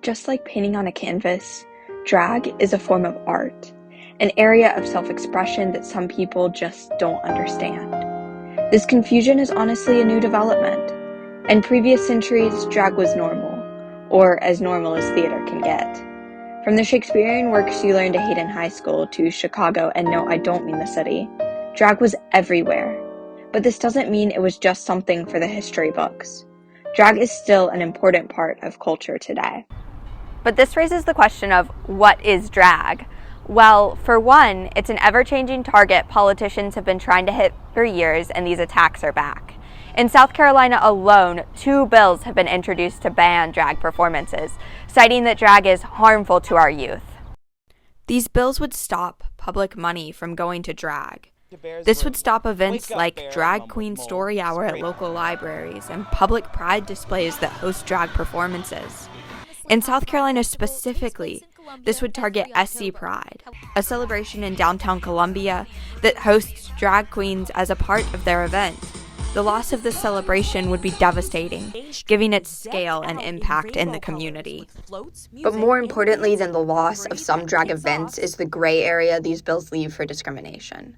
Just like painting on a canvas, drag is a form of art, an area of self-expression that some people just don't understand. This confusion is honestly a new development. In previous centuries, drag was normal, or as normal as theater can get. From the Shakespearean works you learned to hate in high school to Chicago, and no, I don't mean the city, drag was everywhere. But this doesn't mean it was just something for the history books. Drag is still an important part of culture today. But this raises the question of, what is drag? Well, for one, it's an ever-changing target politicians have been trying to hit for years, and these attacks are back. In South Carolina alone, 2 bills have been introduced to ban drag performances, citing that drag is harmful to our youth. These bills would stop public money from going to drag. This would stop events like Drag Queen Story Hour at local libraries and public pride displays that host drag performances. In South Carolina specifically, this would target SC Pride, a celebration in downtown Columbia that hosts drag queens as a part of their event. The loss of this celebration would be devastating, given its scale and impact in the community. But more importantly than the loss of some drag events is the gray area these bills leave for discrimination.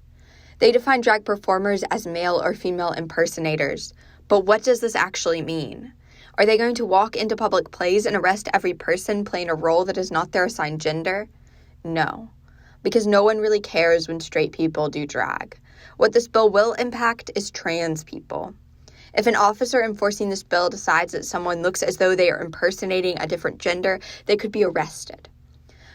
They define drag performers as male or female impersonators, but what does this actually mean? Are they going to walk into public plays and arrest every person playing a role that is not their assigned gender? No, because no one really cares when straight people do drag. What this bill will impact is trans people. If an officer enforcing this bill decides that someone looks as though they are impersonating a different gender, they could be arrested.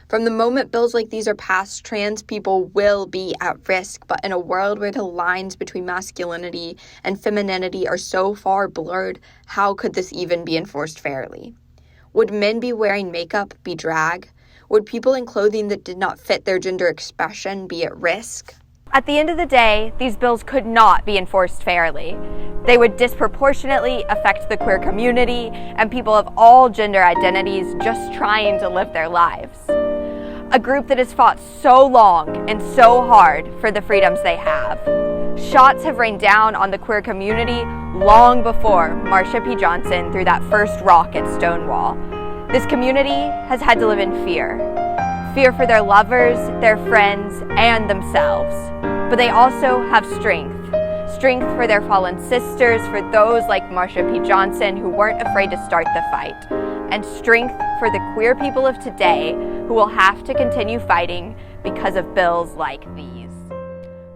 From the moment bills like these are passed, trans people will be at risk, but in a world where the lines between masculinity and femininity are so far blurred, how could this even be enforced fairly? Would men be wearing makeup be drag? Would people in clothing that did not fit their gender expression be at risk? At the end of the day, these bills could not be enforced fairly. They would disproportionately affect the queer community and people of all gender identities just trying to live their lives. A group that has fought so long and so hard for the freedoms they have. Shots have rained down on the queer community long before Marsha P. Johnson threw that first rock at Stonewall. This community has had to live in fear. Fear for their lovers, their friends, and themselves. But they also have strength. Strength for their fallen sisters, for those like Marsha P. Johnson who weren't afraid to start the fight. And strength for the queer people of today who will have to continue fighting because of bills like these.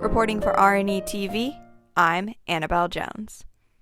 Reporting for RNE-TV, I'm Annabelle Jones.